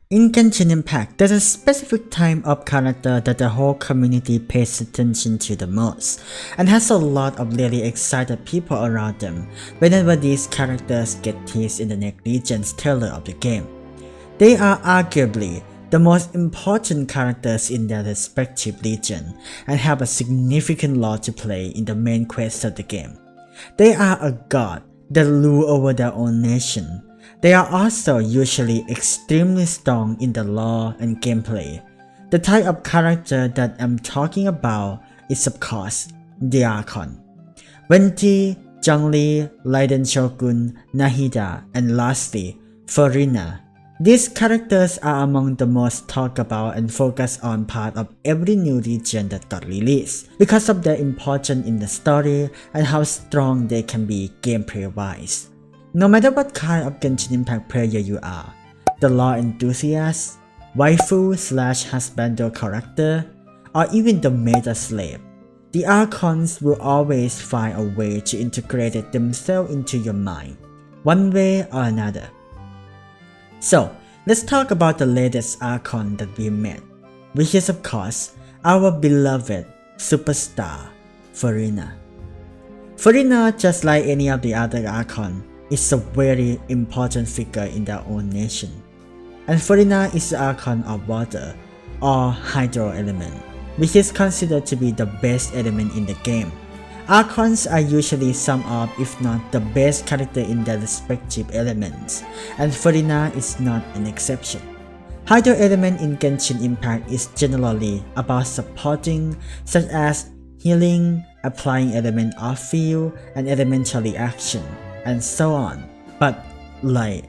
In Genshin Impact, there's a specific type of character that the whole community pays attention to the most, and has a lot of really excited people around them whenever these characters get teased in the next Legion's trailer of the game. They are arguably the most important characters in their respective legion, and have a significant role to play in the main quest of the game. They are a god that rule over their own nation. They are also usually extremely strong in the lore and gameplay. The type of character that I'm talking about is of course the Archon. Venti, Zhongli, Raiden Shogun, Nahida, and lastly, Furina. These characters are among the most talked about and focused on part of every new region that got released because of their importance in the story and how strong they can be gameplay-wise. No matter what kind of Genshin Impact player you are, the lore enthusiast, waifu/husbando character, or even the meta slave, the Archons will always find a way to integrate themselves into your mind, one way or another. So, let's talk about the latest Archon that we met, which is of course our beloved superstar, Furina. Furina, just like any of the other Archon, is a very important figure in their own nation. And Furina is the Archon of water, or hydro element, which is considered to be the best element in the game. Archons are usually some of, if not the best character in their respective elements, and Furina is not an exception. Hydro element in Genshin Impact is generally about supporting, such as healing, applying element off field, and elemental reaction, and so on. But like,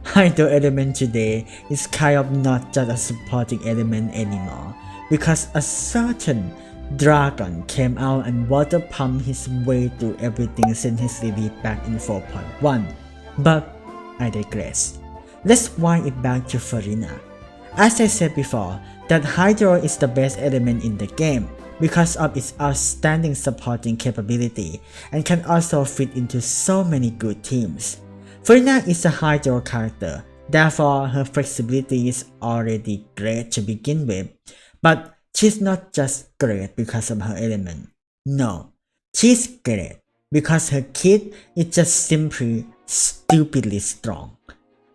Hydro element today is kind of not just a supporting element anymore, because a certain dragon came out and water pumped his way through everything since his release back in 4.1. But I digress. Let's wind it back to Furina. As I said before, that Hydro is the best element in the game because of its outstanding supporting capability and can also fit into so many good teams. Furina is a Hydro character, therefore her flexibility is already great to begin with, but she's not just great because of her element. No, she's great because her kit is just simply stupidly strong.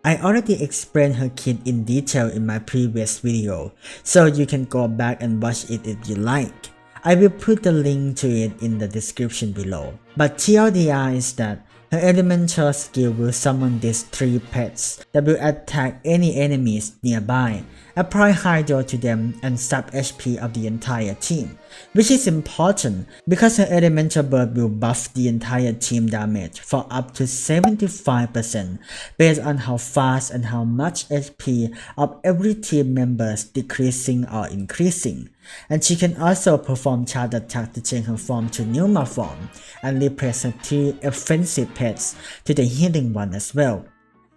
I already explained her kit in detail in my previous video, so you can go back and watch it if you like. I will put the link to it in the description below. But TLDR is that her elemental skill will summon these 3 pets that will attack any enemies nearby, apply Hydro to them, and sub HP of the entire team, which is important because her elemental bird will buff the entire team damage for up to 75% based on how fast and how much HP of every team members decreasing or increasing. And she can also perform charge attack to change her form to Numa form and replace her 3 offensive pets to the healing one as well.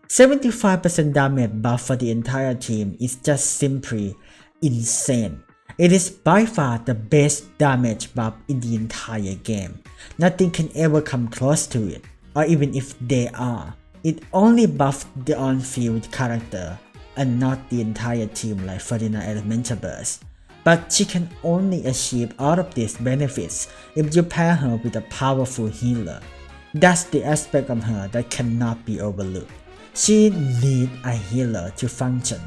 75% damage buff for the entire team is just simply insane. It is by far the best damage buff in the entire game. Nothing can ever come close to it, or even if they are, it only buffs the on-field character and not the entire team like Furina Elemental Burst. But she can only achieve all of these benefits if you pair her with a powerful healer. That's the aspect of her that cannot be overlooked. She needs a healer to function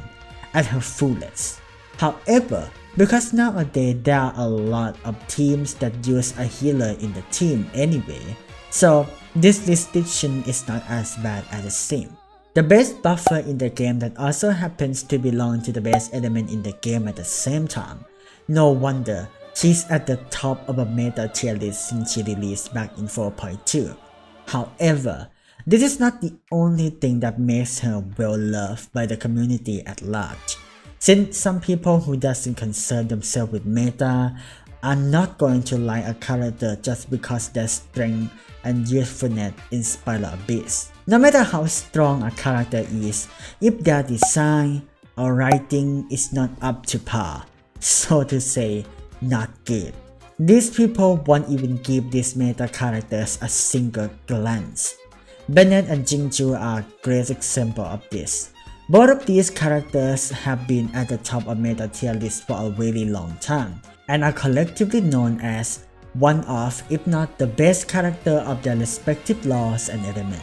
at her fullest. However, because nowadays there are a lot of teams that use a healer in the team anyway, so this restriction is not as bad as it seems. The best buffer in the game that also happens to belong to the best element in the game at the same time. No wonder she's at the top of a meta tier list since she released back in 4.2. However, this is not the only thing that makes her well loved by the community at large, since some people who doesn't concern themselves with meta are not going to like a character just because their strength and usefulness inspire a beast. No matter how strong a character is, if their design or writing is not up to par, so to say, not good, these people won't even give these meta characters a single glance. Bennett and Jingju are a great example of this. Both of these characters have been at the top of meta tier lists for a really long time, and are collectively known as one of, if not the best character of their respective laws and elements.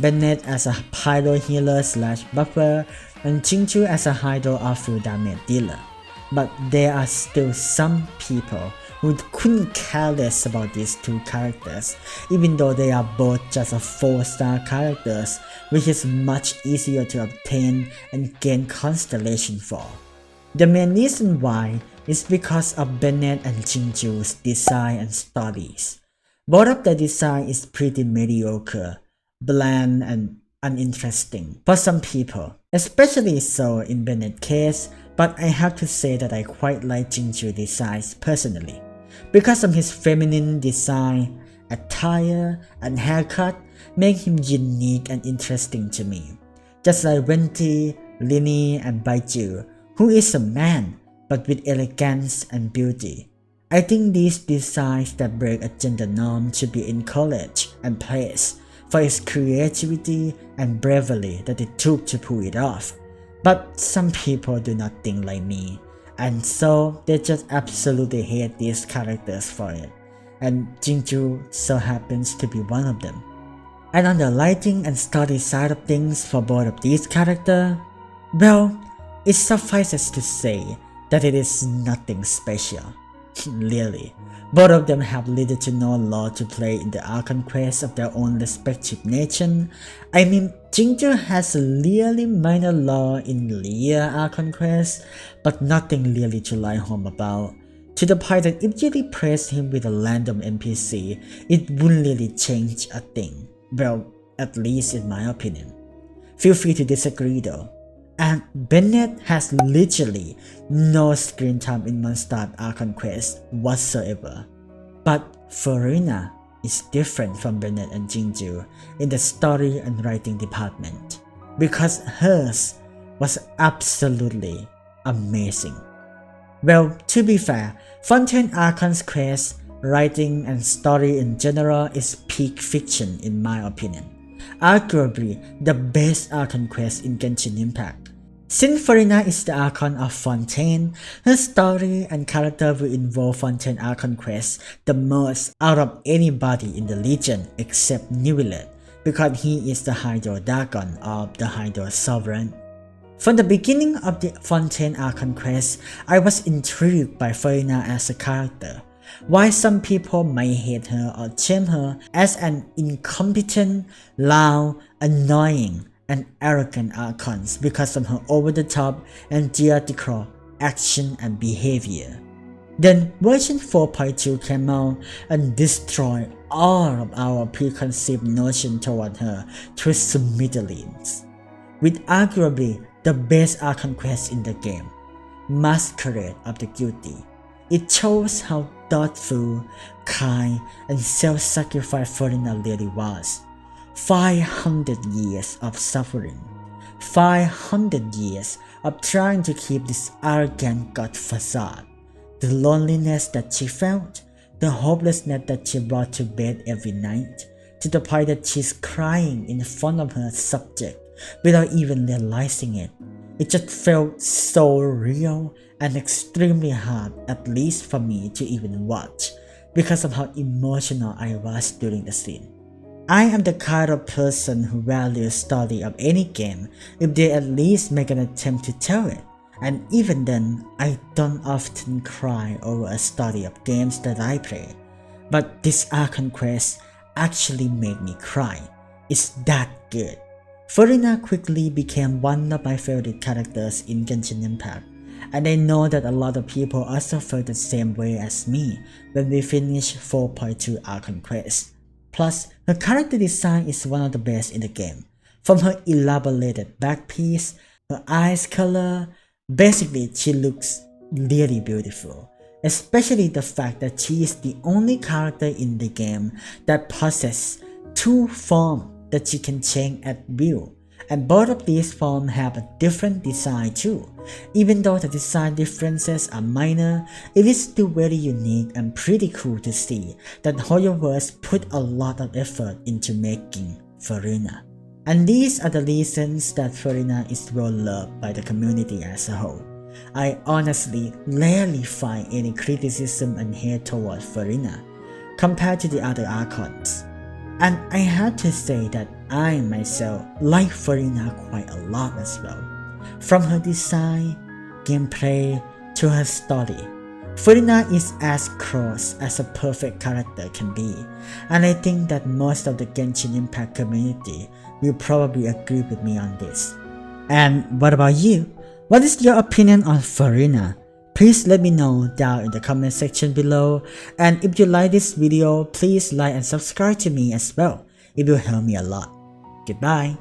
Bennett as a pyro healer / buffer, and Jingju as a hydro or full damage dealer. But there are still some people who couldn't care less about these two characters, even though they are both just a 4-star characters, which is much easier to obtain and gain constellation for. The main reason why is because of Bennett and Jingju's design and stories. Both of the design is pretty mediocre, bland and uninteresting for some people, especially so in Bennett's case, but I have to say that I quite like Jingju's designs personally. Because of his feminine design, attire, and haircut make him unique and interesting to me. Just like Venti, Lini, and Baiju, who is a man, but with elegance and beauty. I think these designs that break a gender norm should be encouraged and praised for its creativity and bravery that it took to pull it off. But some people do not think like me, and so they just absolutely hate these characters for it, and Jingju so happens to be one of them. And on the lighting and story side of things for both of these characters, well, it suffices to say that it is nothing special. Really, both of them have little to no lore to play in the Archon quest of their own respective nature. I mean, Jingju has a really minor lore in Leah Archon quest, but nothing really to write home about, to the point that if you replace him with a random NPC, it wouldn't really change a thing. Well, at least in my opinion. Feel free to disagree though. And Bennett has literally no screen time in Mondstadt Archon quest whatsoever. But Furina is different from Bennett and Jingju in the story and writing department, because hers was absolutely amazing. Well, to be fair, Fontaine Archon's quest, writing and story in general is peak fiction in my opinion. Arguably the best Archon quest in Genshin Impact. Since Furina is the Archon of Fontaine, her story and character will involve Fontaine Archon quest the most out of anybody in the Legion except Neuvillette, because he is the Hydro Dagon of the Hydro Sovereign. From the beginning of the Fontaine Archon quest, I was intrigued by Furina as a character. While some people may hate her or shame her as an incompetent, loud, annoying, and arrogant Archon because of her over-the-top and theatrical action and behavior. Then version 4.2 came out and destroyed all of our preconceived notion toward her to smithereens, with arguably the best Archon quest in the game, Masquerade of the Guilty. It shows how thoughtful, kind, and self-sacrificed Furina really was. 500 years of suffering, 500 years of trying to keep this arrogant god facade, the loneliness that she felt, the hopelessness that she brought to bed every night, to the point that she's crying in front of her subject without even realizing it. It just felt so real and extremely hard, at least for me to even watch, because of how emotional I was during the scene. I am the kind of person who values story of any game if they at least make an attempt to tell it, and even then, I don't often cry over a story of games that I play. But this Archon quest actually made me cry. It's that good. Furina quickly became one of my favorite characters in Genshin Impact, and I know that a lot of people also felt the same way as me when we finished 4.2 Archon quest. Plus, her character design is one of the best in the game. From her elaborated back piece, her eyes color, basically she looks really beautiful. Especially the fact that she is the only character in the game that possesses two forms that she can change at will. And both of these forms have a different design too. Even though the design differences are minor, it is still very unique and pretty cool to see that HoYoverse put a lot of effort into making Furina. And these are the reasons that Furina is well loved by the community as a whole. I honestly rarely find any criticism and hate towards Furina compared to the other Archons. And I have to say that I myself like Furina quite a lot as well. From her design, gameplay, to her story, Furina is as close as a perfect character can be, and I think that most of the Genshin Impact community will probably agree with me on this. And what about you? What is your opinion on Furina? Please let me know down in the comment section below, and if you like this video, please like and subscribe to me as well. It will help me a lot. Goodbye.